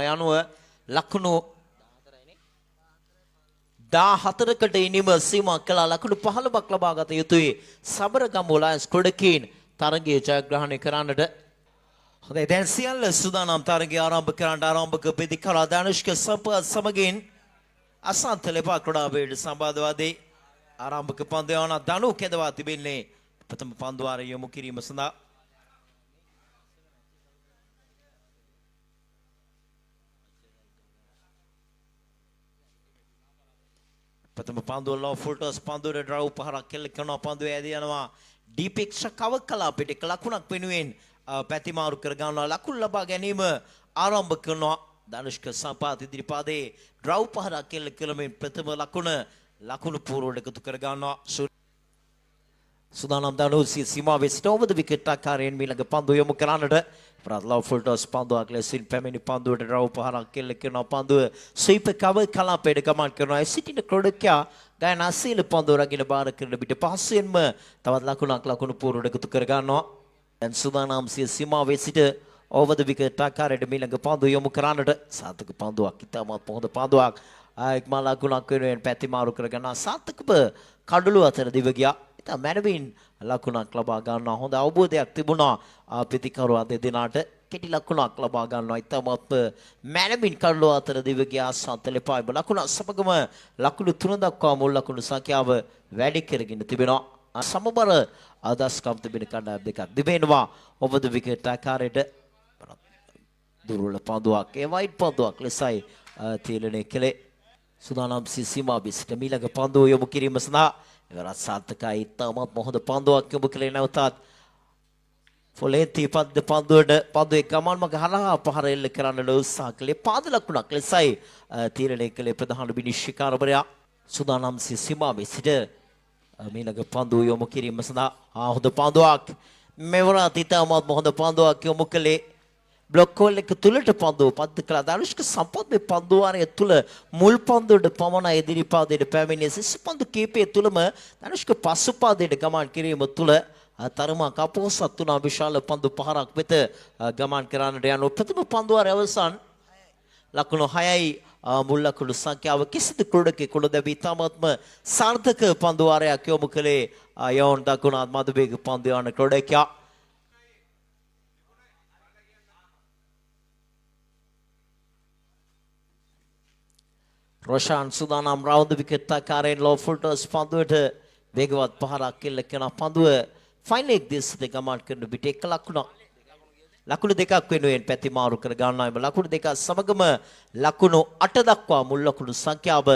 යනුව ලකුණු 14කට ඉනිම සීමා කළ ලකුණු 15ක් ලබා ගත යුතුයි. සබරගමු ලයන්ස් ක්‍රීඩකීන් තරගයේ ජයග්‍රහණය කරන්නට. හොඳයි දැන් සියල්ල සූදානම් තරගය ආරම්භක පෙදිකලා ධනුෂ්ක සමගින් අසන්ත ලෙපා ක්‍රීඩාවේට සම්බන්ධවාදී ආරම්භක පන්දු යවන ධනු කෙදවා තිබෙන්නේ ප්‍රථම පන්දු වාරය යොමු කිරීම සඳහා. ප්‍රථම පන්දුව ලෝ ෆුල්ටස් පන්දුවේ ඩ්‍රව් පහරක් කෙල්ල කරනවා පන්දුවේ ඇදී යනවා ඩීපෙක්ෂ කවකලා පිටක ලකුණක් වෙනුවෙන් පැතිමාරු කර ගන්නවා ලකුණු ලබා ගැනීම ආරම්භ කරනවා ධනුෂ්ක සම්පාත ඉදිරිපාදේ ඩ්‍රව් පහරක් කෙල්ල කරමින් ප්‍රථම ලකුණු පූර්වට එකතු කර ගන්නවා සුදානම් ධනුෂ්‍ය සීමාවේ සිට ඔබ ද විකට් ආකාරයෙන් මීළඟ පන්දුව යොමු කරන්නට ප්‍රාත්ලව ෆුල්ටස් පන්දුවක් ලෙසින් පැමිණි පන්දුවට ඩ්‍රව් පහරක් කෙල්ල කරනවා පන්දුව ස්වීප් කලාපයට ගමන් කරනවා සිටින ක්‍රීඩකයා ගයන අසීල පන්දුව රැගෙන බාර කරන විට පහසුවෙන්ම තවත් ලකුණු පූර්වට එකතු කර ගන්නවා දැන් සුදානම් සීමාවේ සිට ඔබ ද විකට් ආකාරයට මීළඟ පන්දුව යොමු කරන්නට සාර්ථක පන්දුවක් ඉතාමත් හොඳ පන්දුවක් ආයක්ම ලකුණක් වෙනුවෙන් පැතිමාරු කර ගන්නවා සාර්ථකව කඩළු අතර දිව ගියා ඉතා මැනවින් ලකුණක් ලබා ගන්නවා හොඳ අවබෝධයක් තිබුණා ප්‍රතිකරුවා දෙදෙනාට කෙටි ලකුණක් ලබා ගන්නවා ඉතාමත් මැනවින් කඩළු අතර දිව ගියා අසන්ත ලෙපායි ලකුණ සමගම ලකුණු 3 දක්වා මුල් ලකුණු සංඛ්‍යාව වැඩි කරගෙන තිබෙනවා සමබර අදස්කම් තිබෙන කණ්ඩායම් දෙකක් තිබෙනවා ඔබ ද විකට් ආකාරයට දුර්වල පන්දුවක් ඒ වයිඩ් පන්දුවක් ලෙසයි තීරණය කළේ සුදානම් සීමා බිසිට මීළඟ පන්දුව යොමු කිරීම සඳහා එවරත් සාර්ථකයි ඉතාමත් හොඳ පන්දුවක් යොමු කළේ නැවතත් ෆොලේති පන්දුවේ ගමන් මග හරහා පහර එල්ල කරන්න උත්සාහ කළේ පාද ලකුණක් ලෙසයි තීරණය කළේ ප්‍රධාන විනිශ්චයකාරවරයා සුදානම් සීමා බිසිට මීළඟ පන්දුව යොමු කිරීම සඳහා හොඳ පන්දුවක් මෙවරත් ඉතාමත් හොඳ පන්දුවක් යොමු කළේ බ්ලොක් කෝල් එක තුලට පන්දුව පද්ද කළා ධනුෂ්ක සම්පත් මේ පන්දු වාරය තුල මුල් පන්දුවට පමණ එදිරිපාදයට පැමිණිය සිසු පන්දු කීපය තුලම ධනුෂ්ක පසුපාදයට ගමන් කිරීම තුල තරමක් අපොහසත් වුණා විශාල පන්දු පහරක් වෙත ගමන් කරන්නට යන ප්‍රථම පන්දු වාරය අවසන් ලකුණු 6යි මුල් ලකුණු සංඛ්‍යාව කිසිදු ක්‍රීඩකයෙකුට දැවී තාමත්ම සාර්ථක පන්දු වාරයක් යොමු කළේ යවුන් දකුණත් මදුවේග පන්දු යවන ක්‍රීඩකයා රොෂාන් සුදානම් රවුන්ඩ් විකට් ආකාරයෙන් ලෝ ෆුල්ටස් පන්දුවට වේගවත් පහරක් කෙල්ල කරන පන්දුව ෆයිනල් එක් දිස්ද ගමන් කරන විට එක ලකුණු දෙකක් වෙනුවෙන් පැතිමාරු කර ගන්නවා ලකුණු දෙක සමගම ලකුණු 8 දක්වා මුල් ලකුණු සංඛ්‍යාව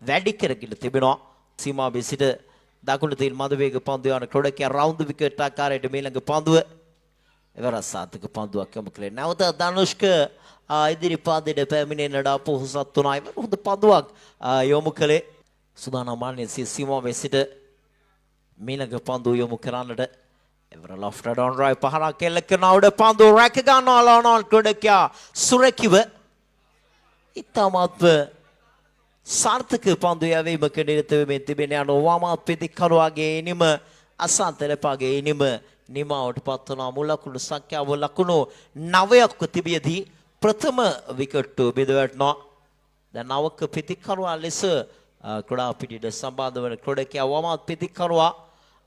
වැඩි කරගෙන තිබෙනවා සීමාවේ සිට දකුණු තිල් මද වේග පන්දුව යන ක්‍රීඩකයා රවුන්ඩ් විකට් ආකාරයට මීළඟ පන්දුව එවරත් සාර්ථක පන්දුවක් යොමු කළේ නැවත ධනුෂ්ක ඉදිරිපාදයට පැමිණෙන්නට අපොහසත් වුණා හොඳ පන්දුවක් යොමු කළේ සුදානම් මාන්නේ සීමාවේ සිට මීළඟ පන්දුව යොමු කරන්නට එවර ලොෆ්ට් ඩවුන් රයිට් පහරක් කෙල්ල කරන උඩ පන්දුව රැක ගන්නවා ලෝනෝන් ක්‍රීඩකයා සුරකිව ඉතාමත් සාර්ථක පන්දු යැවීමක නිරත වෙමින් තිබෙන යන වමාත් පිටිකරුවාගේ එනිම අසන්ත ලෙපාගේ එනිම නිමාවට පත් වුණා මුල් ලකුණු සංඛ්‍යාව ලකුණු 9ක් තිබියදී ප්‍රථම විකට් බෙද වැටෙනවා දැන් නවක පිටිකරුවා ලෙස ක්‍රීඩා පිටියට සම්බන්ධ වන ක්‍රීඩකයා වමාත් පිටිකරුවා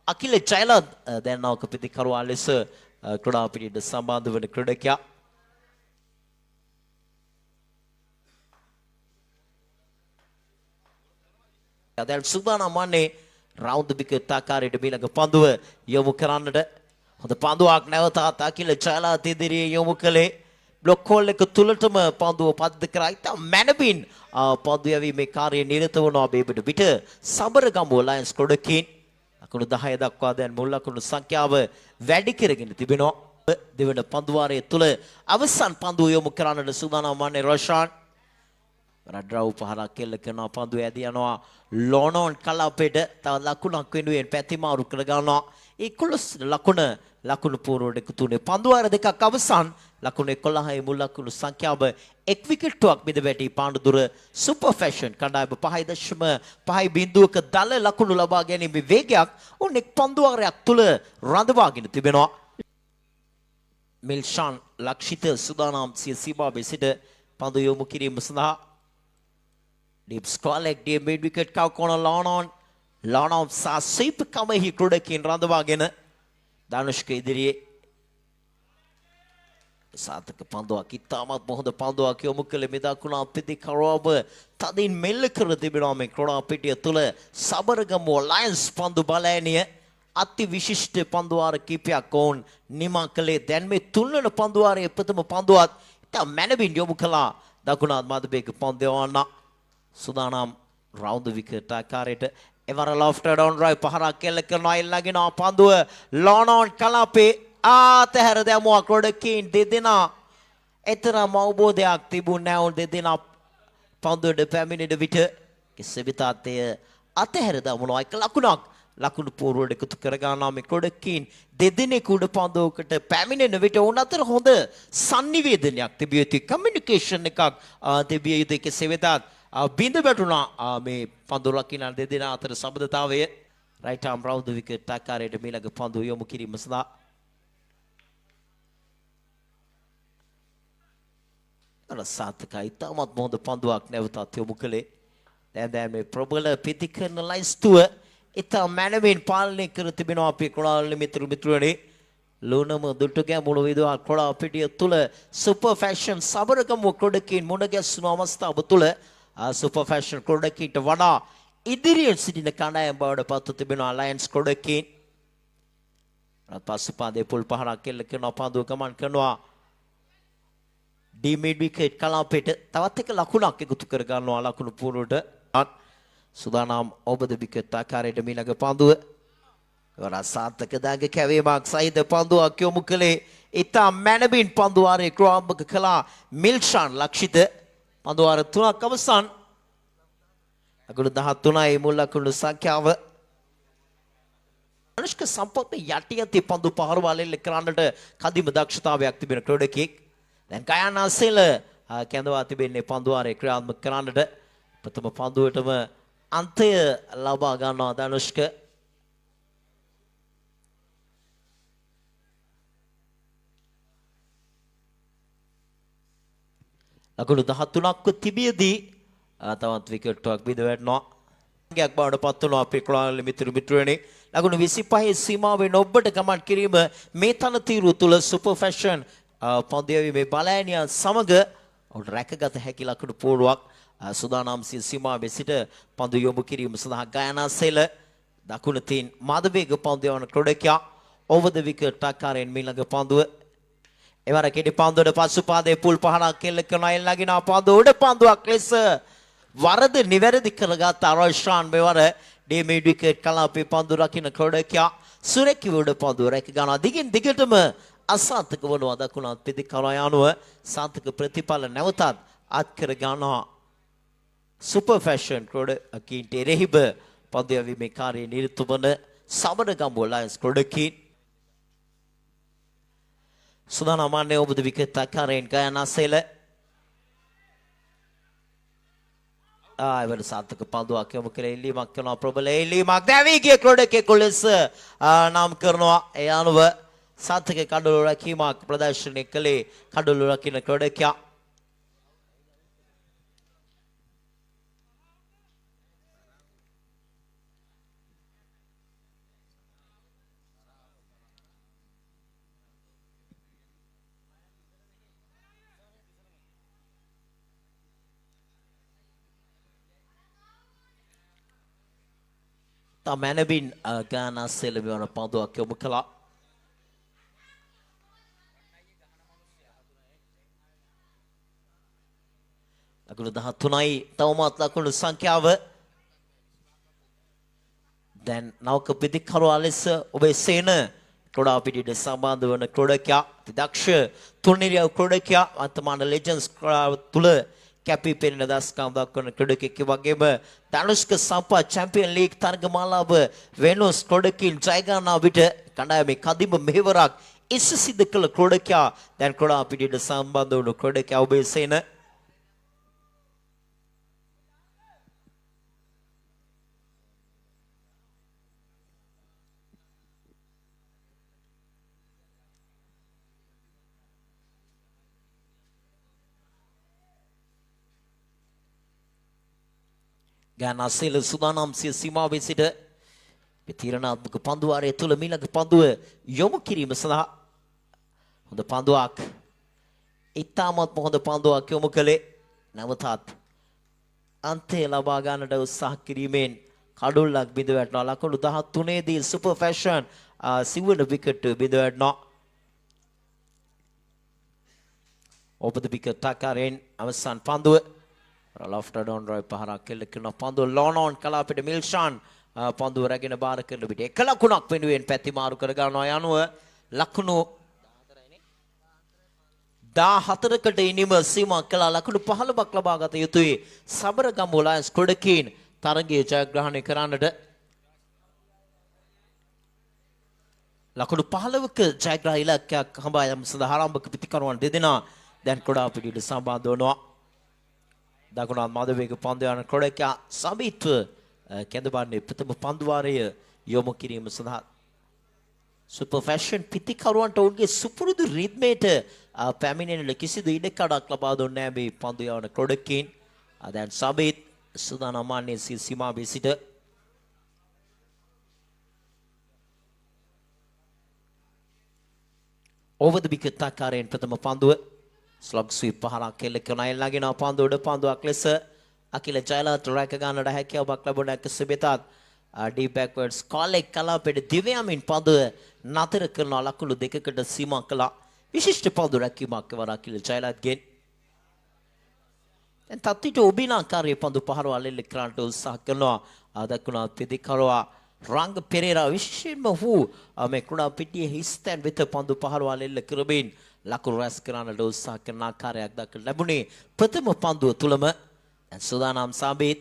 අකිල ජයලත් දැන් නවක පිටිකරුවා ලෙස ක්‍රීඩා පිටියට සම්බන්ධ වන ක්‍රීඩකයා දැන් සුදානම් වන්නේ රවුන්ඩ් විකට් ආකාරයට මීළඟ පන්දුව යොමු කරන්නට හොඳ පන්දුවක් නැවතත් අකිල ජයලත් ඉදිරියේ යොමු කළේ බ්ලොක් කෝල් එක තුලටම පන්දුව පද්ද කරා ඉතා මැනවින් පන්දු යැවීමේ කාර්යය නිරත වුණා බේබට විට සබරගමුව ලයන්ස් ක්‍රීඩකීන් ලකුණු 10 දක්වා දැන් මුල් ලකුණු සංඛ්‍යාව වැඩි කරගෙන තිබෙනවා දෙවන පන්දු වාරය තුල අවසන් පන්දුව යොමු කරන්නට සූදානම් වන්නේ රොෂාන් රඩ්‍රව් පහරක් කෙල්ල කරනවා පන්දුව ඇදී යනවා ලෝනෝන් කලාපයට තව ලකුණක් වෙනුවෙන් පැතිමාරු කර ගන්නවා 11 ලකුණු පූර්වට එකතු වුණේ පන්දු වාර දෙකක් අවසන් ලකුණු 11යි මුල් ලකුණු සංඛ්‍යාව එක් විකට්ටුවක් බිඳ වැටි පාණ්ඩුදුර සුපර් ෆැෂන් කණ්ඩායම 5.5 දල ලකුණු ලබා ගැනීමේ වේගයක් උන් එක් පන්දු වාරයක් තුල රඳවාගෙන තිබෙනවා මිල්ෂාන් ලක්ෂිත සුදානම් සීමාවේ සිට පන්දු යොමු කිරීම සඳහා deep squalek dia mid wicket kau kona Lanon sa sweep කමෙහි ක්‍රඩකින් රඳවාගෙන Dhanushka ඉදිරියේ සාතක පන්දුවක් ඉතාමත් මොහොත පන්දුවක් යොමු කළ මෙදකුණා පිටිකරවම තදින් මෙල්ල කර තිබෙනවා මේ ක්‍රොඩා පිටිය තුළ සබරගමුව ලයන්ස් පන්දු බලෑනිය අති විශිෂ්ට පන්දුවාර කීපයක් ඔවුන් නිමා කළේ දැන් මේ තුන්වන පන්දුවාරයේ ප්‍රථම පන්දුවත් ඉතා මැනවින් යොමු කළා දකුණාත් මධුබේග පන්දුවන්න සුදානම් රවුන්ඩ් විකට් ආකාරයට එවර ලොෆ්ට් ඩවුන් රයි පහරක් කෙල්ල කරනවා එල්ලගෙන පන්දුව ලෝනෝන් කලාපේ ආතහැර දැමුවා ක්‍රොඩකින් දෙදෙනා එතරම් අවබෝධයක් තිබුණේ නැහැ උන් දෙදෙනා පන්දුවට පැමිණෙන විට කෙසේ වෙතත් එය අතහැර දැමුණා එක ලකුණු පූර්වයට එකතු කර ගන්නවා මේ ක්‍රොඩකින් දෙදෙනෙකු උඩ පන්දුවකට පැමිණෙන විට උන් අතර හොඳ sannivedanayak තිබිය යුතුයි කමියුනිකේෂන් එකක් තිබිය යුතුයි කෙසේ වෙතත් බිඳ වැටුණා මේ පන්දු රකින්න දෙදෙනා අතර සබඳතාවය රයිට් ආම් රවුන්ඩ් විකට් ආකාරයට මීළඟ පන්දු යොමු කිරීම සඳහා සාර්ථකයි ඉතාමත් මොහොත පන්දුවක් නැවතත් යොමු කළේ දැන් මේ ප්‍රබල පිටිකරන ලයිස්තුව ඉතා මැනවින් පාලනය කර තිබෙනවා අපේ ක්‍රොඩාවල මිතුරනේ ලුණම දුටු ගැමුණු විදුහල් ක්‍රොඩාව පිටිය තුළ සුපර් ෆැෂන් සබරගමුව ක්‍රොඩකින් මුණ ගැස්සුණු අවස්ථාව තුළ සුපර් ෆැෂන් ක්‍රොඩකින්ට වඩා ඉදිරියෙන් සිටින කණ්ඩායම් බවට පත්ව තිබෙනවා ලයන්ස් ක්‍රොඩකින් පසුපාදේ පුල් පහරක් කෙල්ල කරනවා පන්දුව ගමන් කරනවා डी मिड विकेट කලාපයට තවත් එක ලකුණක් එකතු කර ගන්නවා ලකුණු පුරුවට සුදානම් ඔබද විකට් ආකාරයට මීළඟ පන්දුව සාර්ථක දාග කැවීමක් සහිත පන්දුවක් යොමු කළේ ඉතා මැනවින් පන්දුවාරයේ ක්‍රාම්භක කළා මිල්ෂාන් ලක්ෂිත පන්දුවාර 3ක් අවසන් ලකුණු 13යි මුල් ලකුණු සංඛ්‍යාව අනුෂ්ක සම්පත් යටි පන්දු පහරවලෙල්ල කරන්නට කදිම දක්ෂතාවයක් තිබෙන ක්‍රොඩකෙක් දැන් ගයානා සෙල කැඳවා තිබෙන්නේ පන්දුවාරයේ ක්‍රියාත්මක කරන්නට ප්‍රථම පන්දුවටම අන්තය ලබා ගන්නවා ධනුෂ්ක ලකුණු 13ක්ව තිබියදී තවත් විකට්ටුවක් බිඳ වැටෙනවා ගයක් බවට පත් වෙනවා අපේ ක්‍රාල මිතුරනේ ලකුණු 25 සීමාවෙන් ඔබට ගමන් කිරීම මේ තනතිරු තුල සුපර් ෆැෂන් පන්දියවීමේ බලෑනිය සමග ඔවුන් රැකගත හැකි ලකුණු පූර්වක් සුදානම් සීමාවේ සිට පන්දු යොමු කිරීම සඳහා ගයානා සෙල දකුණ තින් මදවේග පන්දුවන ක්‍රොඩකියා over the wicket ආකාරයෙන් මීළඟ පන්දුව එවර කෙටි පන්දුවට පසුපාදයේ පුල් පහරක් කෙල්ල කරනවා එල්ලගෙන පන්දුව උඩ පන්දුවක් ලෙස වරද නිවැරදි කරගත් අරෝෂාන් මෙවර ඩී මිඩ් විකට් කලාපේ පන්දු රකින්න ක්‍රොඩකියා සුරෙක්කිව උඩ පන්දුව රැක ගන්නවා දිගින් දිගටම අසාර්ථක වනවා දකුණත් පිටිකරා යනුව සාර්ථක ප්‍රතිඵල නැවතත් අත් කර ගන්නවා සුපර් ෆැෂන් ක්‍රොඩකින්ට එරෙහිව පන්දු යැවීමේ කාර්යයේ නිරත වන සබරගමුව ලයන්ස් ක්‍රොඩකින් සුදානම් අන්නේ ඔබද විකට් ආකාරයෙන් ගයානා සෙල එවර සාර්ථක පන්දුවක් යොමු කළේ එල්ලීමක් කරනවා ප්‍රබල එල්ලීමක් දැවී ගිය ක්‍රොඩකෙකු ලෙස නම් කරනවා ඒ අනුව සාර්ථක කඩලු රැකීමක් ප්‍රදර්ශනය කළේ කඩලු රකින්න ක්‍රොඩකියා මැනවින් ගානා සෙලවිවන පන්දුවක් යොමු කළා ලකුණු 13යි තවමත් ලකුණු සංඛ්‍යාව දැන් නවක පිටිකරුවා ලෙස ඔබේ සේන ක්‍රොඩා පිටියට සම්බන්ධ වන ක්‍රොඩකියා දක්ෂ තුන්නිරියව ක්‍රොඩකියා වර්තමාන ලෙජන්ඩ්ස් තුල කැපී පෙනෙන දස්කම් දක්වන ක්‍රොඩකෙක් වගේම ධනුෂ්ක සම්පත් චැම්පියන් ලීග් තරගමාලාව වෙනුස් ක්‍රොඩකින් ජය ගන්නා විට කණ්ඩායමේ කදිම මෙහෙවරක් ඉස්ස සිද්ධ කළ ක්‍රොඩකියා දැන් ක්‍රොඩා පිටියට සම්බන්ධ වුණු ක්‍රොඩකියා ඔබේ සේන ගානාසෙල සුදානම් සිය සීමාවේ සිට තීරණාත්මක පන්දුවාරය තුළ මීළඟ පන්දුව යොමු කිරීම සඳහා හොඳ පන්දුවක් ඉතාමත් හොඳ පන්දුවක් යොමු කළේ නැවතත් අන්තය ලබා ගන්නට උත්සාහ කිරීමෙන් කඩුල්ලක් බිඳ වැටෙනවා ලකුණු 13 දී සුපර් ෆැෂන් සිවන විකට් බිඳ වැටෙනවා ඔබ ද විකට් ආකාරයෙන් අවසන් පන්දුව ලොෆ්ට් ඩොන් රොයි පහරක් කෙල්ල කරන පන්දුව ලෝනෝන් කලාපිට මිල්ෂාන් පන්දුව රැගෙන බාර කරන විට එක ලකුණක් වෙනුවෙන් පැති මාරු කර ගන්නවා යනුව ලකුණු 14කට ඉනිම සීමා කළා ලකුණු 15ක් ලබා ගත යුතුයි සබරගමු ලයන්ස් ක්‍රොඩකින් තරගයේ ජයග්‍රහණය කරන්නට ලකුණු 15ක ජයග්‍රහ ඉලක්කයක් හඹා යාම සඳහා ආරම්භක පිටිකරුවන් දෙදෙනා දැන් ක්‍රොඩා පිටියට සම්බන්ධ වනවා දකුණත් මද වේග පන්දු යන ක්‍රොඩකා සමීප කැඳවන්නේ ප්‍රථම පන්දු වාරය යොමු කිරීම සඳහා සුපර් ෆැෂන් පිටිකරුවන්ට ඔවුන්ගේ සුපුරුදු රිද්මේට පැමිණෙන කිසිදු ඉඩකඩක් ලබා දුන්නේ නැහැ මේ පන්දු යවන ක්‍රොඩකින් දැන් සමීප සුදානම් මාන්නේ සීමාවේ සිට over the wicket ආකාරයෙන් ප්‍රථම පන්දුව ස්ලොග් ස්වීප් පහරක් කෙල්ල කරන අයල්ලාගෙන පන්දුව උඩ පන්දුවක් ලෙස අකිල ජයලත් රැක ගන්නට හැකියාවක් ලැබුණ එකසේ වෙතත් ඩී බෑක්වර්ඩ්ස් කාලෙක් කලාපෙට දිව්‍යමින් පන්දුව නතර කරන ලකුණු දෙකකට සීමා කළා විශිෂ්ට පන්දු රැකීමක් වර අකිල ජයලත්ගෙන් දැන් තත්ත්වයට ඔබිනාකාරී පන්දු පහරවල් එල්ල කරන්නට උත්සාහ කරනවා දක්ුණා පිටිකරුවා රංග පෙරේරා විශේෂයෙන්ම වූ මේ කුණා පිටියේ හිස්තැන් වෙත පන්දු පහරවල් එල්ල කරමින් ලකුණු රැස් කරන්නට උත්සාහ කරන ආකාරයක් දක්වලා ලැබුණේ ප්‍රථම පන්දුව තුලම සුදානම් සාබීත්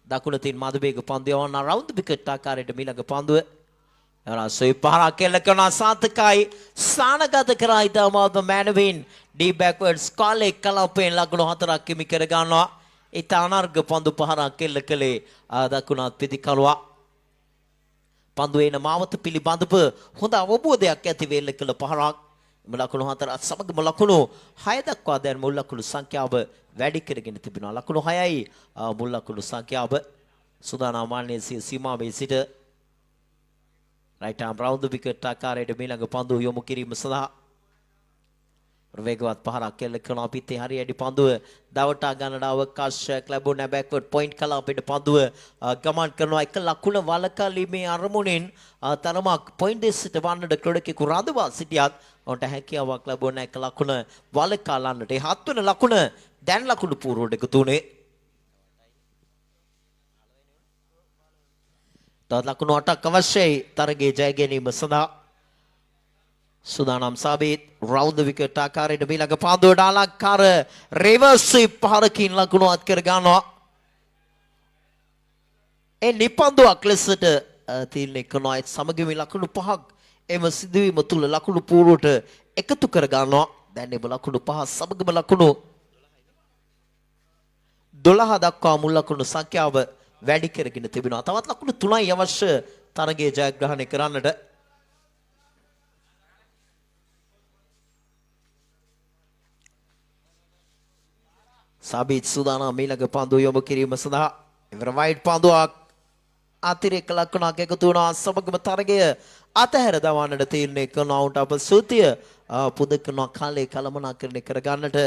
දකුණ තින් මදවේග පන්දු යවන රවුන්ඩ් විකට් ආකාරයට මීළඟ පන්දුව යනවා සොයි පහරක් එල්ල කරන සාතකයි ස්ථානගත කරා ඉතාමත් මැනවින් ඩී බෑක්වර්ඩ්ස් කාලේ කලාපයෙන් ලකුණු 4ක් හිමි කර ගන්නවා ඊට අනර්ග පන්දු පහරක් එල්ල කළේ දකුණත් පිටිකරුවා පන්දු එන මාවත පිළිබඳව හොඳ අවබෝධයක් ඇති වෙල්ල කළ පහරක් ලකුණු 4 සමගම ලකුණු 6 දක්වා දැන් මුල් ලකුණු සංඛ්‍යාව වැඩි කරගෙන තිබෙනවා ලකුණු 6යි මුල් ලකුණු සංඛ්‍යාව සුදානම් මාන්නේ සීමාවේ සිට රයිට් ආම් රවුන්ඩ් විකට් ආකාරයට මීළඟ පන්දු යොමු කිරීම සඳහා වේගවත් පහරක් එල්ල කරන පිටේ හරියටි පන්දුව දවටා ගන්නට අවකාශයක් ලැබුණ බෑක්වර්ඩ් පොයින්ට් කලාපෙට පන්දුව ගමන් කරනවා එක ලකුණ වලකලීමේ අරමුණෙන් තරමක් පොයින්ට් දෙසට වන්නට ක්‍රොඩකෙකු රඳවා සිටියත් ඔවුන්ට හැකියාවක් ලැබුණ එක ලකුණ වලකා ලන්නට 7 වෙනි ලකුණ දැන් ලකුණු පූර්වට එකතු වුණේ තවත් ලකුණු 8ක් අවශ්‍යයි තරගයේ ජය ගැනීම සඳහා සුදානම් සාබීත් රවුන්ඩ් විකට් ආකාරයට මීළඟ පන්දුවට අලංකාර රිවර්ස් ස්වීප් පහරකින් ලකුණු අත් කර ගන්නවා ඒ නිපන්දුවක් ලෙසට තීරණය කරනවා සමගම ලකුණු 5ක් එම සිදුවීම තුල ලකුණු පූර්වට එකතු කර ගන්නවා දැන් මේ ලකුණු 5 සමගම ලකුණු 12 දක්වා මුල් ලකුණු සංඛ්‍යාව වැඩි කරගෙන තිබෙනවා තවත් ලකුණු 3යි අවශ්‍ය තරගයේ ජයග්‍රහණය කරන්නට සාබීත් සුදානම් මීළඟ පන්දුව යොමු කිරීම සඳහා ඉවර වයිඩ් පන්දුවක් අතිරේක ලකුණක් එකතු වුණා සමගම තරගය අතහැර දවන්නට තීරණය කරන අවුන්ට අප සූතිය පුද කරන කාලේ කළමනාකරණය කර ගන්නට